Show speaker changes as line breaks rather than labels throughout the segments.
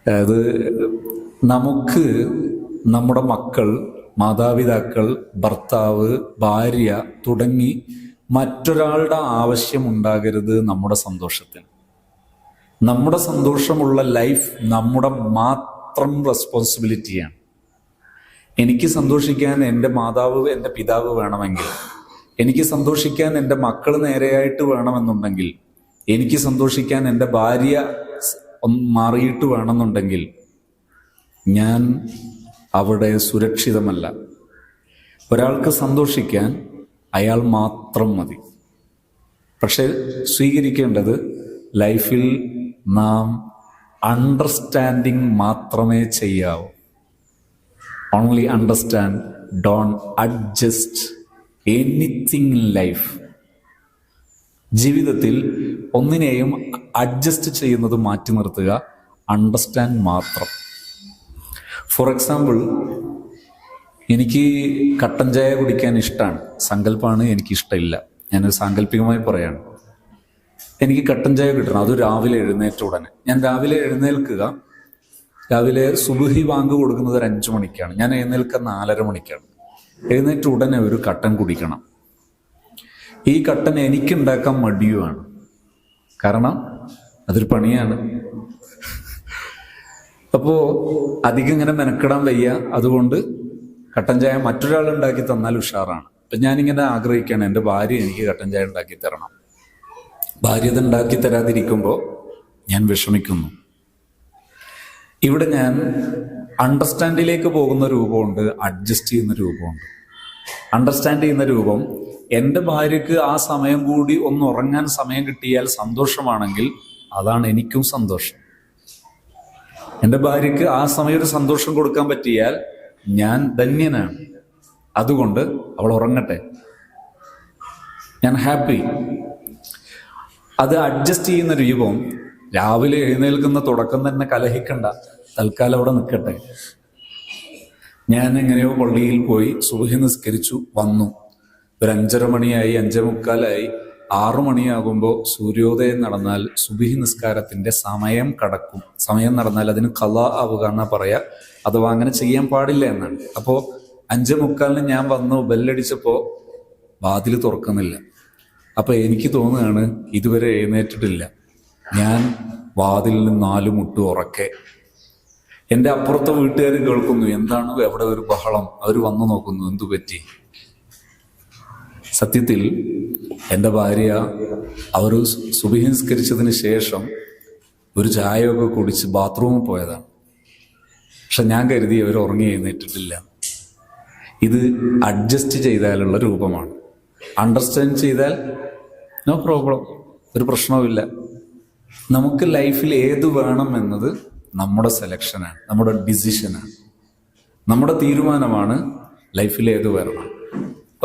അത് നമുക്ക് നമ്മുടെ മക്കൾ, മാതാപിതാക്കൾ, ഭർത്താവ്, ഭാര്യ തുടങ്ങി മറ്റൊരാളുടെ ആവശ്യമുണ്ടാകരുത് നമ്മുടെ സന്തോഷത്തിന്. നമ്മുടെ സന്തോഷമുള്ള ലൈഫ് നമ്മുടെ മാത്രം റെസ്പോൺസിബിലിറ്റിയാണ്. എനിക്ക് സന്തോഷിക്കാൻ എൻ്റെ മാതാവ്, എൻ്റെ പിതാവ് വേണമെങ്കിൽ, എനിക്ക് സന്തോഷിക്കാൻ എൻ്റെ മക്കൾ നേരെയായിട്ട് വേണമെന്നുണ്ടെങ്കിൽ, എനിക്ക് സന്തോഷിക്കാൻ എൻ്റെ ഭാര്യ മാറിയിട്ട് വേണമെന്നുണ്ടെങ്കിൽ ഞാൻ അവിടെ സുരക്ഷിതമല്ല. ഒരാൾക്ക് സന്തോഷിക്കാൻ അയാൾ മാത്രം മതി. പക്ഷെ സ്വീകരിക്കേണ്ടത് ലൈഫിൽ നാം അണ്ടർസ്റ്റാൻഡിങ് മാത്രമേ ചെയ്യാവൂ. Only understand, don't adjust anything in life. ജീവിതത്തിൽ ഒന്നിനെയും അഡ്ജസ്റ്റ് ചെയ്യുന്നത് മാറ്റി നിർത്തുക, അണ്ടർസ്റ്റാൻഡ് മാത്രം. ഫോർ എക്സാമ്പിൾ, എനിക്ക് കട്ടൻ ചായ കുടിക്കാൻ ഇഷ്ടമാണ്. സങ്കല്പമാണ്, എനിക്കിഷ്ടമില്ല. ഞാനൊരു സാങ്കല്പികമായി പറയാണ്. എനിക്ക് കട്ടൻ ചായ കിട്ടണം, അത് രാവിലെ എഴുന്നേറ്റ ഉടനെ. ഞാൻ രാവിലെ എഴുന്നേൽക്കുക, രാവിലെ സുബഹി ബാങ്ക് കൊടുക്കുന്നത് ഒരു 5 മണിക്കാണ്. ഞാൻ എഴുന്നേൽക്കുക 4:30 മണിക്കാണ്. എഴുന്നേറ്റ ഉടനെ ഒരു കട്ടൻ കുടിക്കണം. ഈ കട്ടൻ എനിക്കുണ്ടാക്കാൻ മടിയുമാണ്. കാരണം അതൊരു പണിയാണ്. അപ്പോൾ അധികം ഇങ്ങനെ മെനക്കെടാൻ വയ്യ. അതുകൊണ്ട് കട്ടൻ ചായ മറ്റൊരാൾ ഉണ്ടാക്കി തന്നാൽ ഉഷാറാണ്. അപ്പം ഞാനിങ്ങനെ ആഗ്രഹിക്കുകയാണ്, എൻ്റെ ഭാര്യ എനിക്ക് കട്ടൻ ചായ ഉണ്ടാക്കി തരണം. ഭാര്യ ഇത് ഉണ്ടാക്കി തരാതിരിക്കുമ്പോൾ ഞാൻ വിഷമിക്കുന്നു. ഇവിടെ ഞാൻ അണ്ടർസ്റ്റാൻഡിലേക്ക് പോകുന്ന രൂപമുണ്ട്, അഡ്ജസ്റ്റ് ചെയ്യുന്ന രൂപമുണ്ട്. അണ്ടർസ്റ്റാൻഡ് ചെയ്യുന്ന രൂപം, എൻ്റെ ഭാര്യയ്ക്ക് ആ സമയം കൂടി ഒന്ന് ഉറങ്ങാൻ സമയം കിട്ടിയാൽ സന്തോഷമാണെങ്കിൽ അതാണ് എനിക്കും സന്തോഷം. എൻ്റെ ഭാര്യയ്ക്ക് ആ സമയം ഒരു സന്തോഷം കൊടുക്കാൻ പറ്റിയാൽ ഞാൻ ധന്യനാണ്. അതുകൊണ്ട് അവൾ ഉറങ്ങട്ടെ, ഞാൻ ഹാപ്പി. അത് അഡ്ജസ്റ്റ് ചെയ്യുന്ന രൂപം, രാവിലെ എഴുന്നേൽക്കുന്ന തുടക്കം തന്നെ കലഹിക്കണ്ട, തൽക്കാലം അവിടെ നിൽക്കട്ടെ. ഞാൻ എങ്ങനെയോ പള്ളിയിൽ പോയി സുബഹി നിസ്കരിച്ചു വന്നു. ഒരു 5:30 മണിയായി, 5:45, 6 മണിയാകുമ്പോൾ സൂര്യോദയം നടന്നാൽ സുബഹി നിസ്കാരത്തിന്റെ സമയം കടക്കും. സമയം നടന്നാൽ അതിന് ഖളാ ആവുക എന്നാ പറയാ, അഥവാ അങ്ങനെ ചെയ്യാൻ പാടില്ല എന്നാണ്. അപ്പോൾ 5:45 ഞാൻ വന്നു, ബെല്ലടിച്ചപ്പോൾ വാതിൽ തുറക്കുന്നില്ല. അപ്പൊ എനിക്ക് തോന്നുകയാണ് ഇതുവരെ എഴുന്നേറ്റിട്ടില്ല. ഞാൻ വാതിലിന് 4 മുട്ട് ഉറക്കെ. എൻ്റെ അപ്പുറത്തെ വീട്ടുകാർ കേൾക്കുന്നു, എന്താണ് എവിടെ ഒരു ബഹളം. അവർ വന്നു നോക്കുന്നു, എന്തു പറ്റി. സത്യത്തിൽ എൻ്റെ ഭാര്യ അവർ സുബഹി നിസ്കരിച്ചതിന് ശേഷം ഒരു ചായയൊക്കെ കുടിച്ച് ബാത്റൂമിൽ പോയതാണ്. പക്ഷെ ഞാൻ കരുതി അവർ ഉറങ്ങി എഴുന്നേറ്റിട്ടില്ല. ഇത് അഡ്ജസ്റ്റ് ചെയ്താലുള്ള രൂപമാണ്. അണ്ടർസ്റ്റാൻഡ് ചെയ്താൽ നോ പ്രോബ്ലം, ഒരു പ്രശ്നവുമില്ല. നമുക്ക് ലൈഫിൽ ഏത് വേണം എന്നത് നമ്മുടെ സെലക്ഷനാണ്, നമ്മുടെ ഡിസിഷനാണ്, നമ്മുടെ തീരുമാനമാണ് ലൈഫിൽ ഏത് വരണം.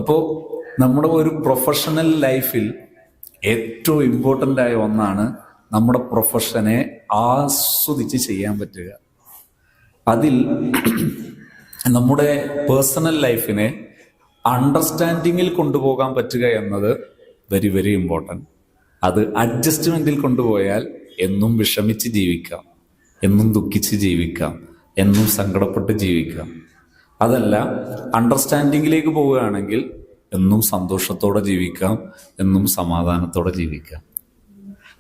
അപ്പോൾ നമ്മുടെ ഒരു പ്രൊഫഷണൽ ലൈഫിൽ ഏറ്റവും ഇമ്പോർട്ടൻ്റ് ആയ ഒന്നാണ് നമ്മുടെ പ്രൊഫഷനെ ആസ്വദിച്ച് ചെയ്യാൻ പറ്റുക. അതിൽ നമ്മുടെ പേഴ്സണൽ ലൈഫിനെ അണ്ടർസ്റ്റാൻഡിങ്ങിൽ കൊണ്ടുപോകാൻ പറ്റുക എന്നത് വെരി വെരി ഇമ്പോർട്ടൻറ്റ്. അത് അഡ്ജസ്റ്റ്മെൻറ്റിൽ കൊണ്ടുപോയാൽ എന്നും വിഷമിച്ച് ജീവിക്കാം, എന്നും ദുഃഖിച്ച് ജീവിക്കാം, എന്നും സങ്കടപ്പെട്ട് ജീവിക്കാം. അതല്ല, അണ്ടർസ്റ്റാൻഡിങ്ങിലേക്ക് പോവുകയാണെങ്കിൽ എന്നും സന്തോഷത്തോടെ ജീവിക്കാം, എന്നും സമാധാനത്തോടെ ജീവിക്കാം.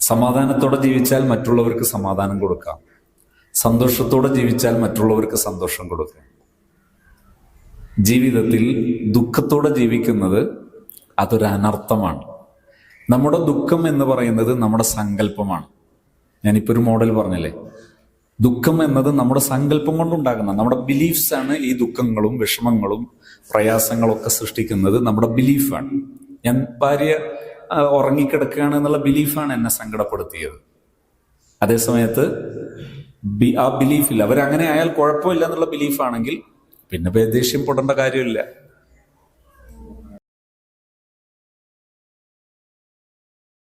സമാധാനത്തോടെ ജീവിച്ചാൽ മറ്റുള്ളവർക്ക് സമാധാനം കൊടുക്കാം, സന്തോഷത്തോടെ ജീവിച്ചാൽ മറ്റുള്ളവർക്ക് സന്തോഷം കൊടുക്കാം. ജീവിതത്തിൽ ദുഃഖത്തോടെ ജീവിക്കുന്നത് അതൊരു അനർത്ഥമാണ്. നമ്മുടെ ദുഃഖം എന്ന് പറയുന്നത് നമ്മുടെ സങ്കല്പമാണ്. ഞാനിപ്പോൾ ഒരു മോഡൽ പറഞ്ഞില്ലേ, ദുഃഖം എന്നത് നമ്മുടെ സങ്കല്പം കൊണ്ടുണ്ടാകുന്ന നമ്മുടെ ബിലീഫ്സ് ആണ്. ഈ ദുഃഖങ്ങളും വിഷമങ്ങളും പ്രയാസങ്ങളും ഒക്കെ സൃഷ്ടിക്കുന്നത് നമ്മുടെ ബിലീഫാണ്. ഞാൻ ഭാര്യ ഉറങ്ങിക്കിടക്കുകയാണ് എന്നുള്ള ബിലീഫാണ് എന്നെ സങ്കടപ്പെടുത്തിയത്. അതേസമയത്ത് ആ ബിലീഫില്ല, അവരങ്ങനെ ആയാൽ കുഴപ്പമില്ല എന്നുള്ള ബിലീഫാണെങ്കിൽ പിന്നെ ദേഷ്യം പൊടേണ്ട കാര്യമില്ല.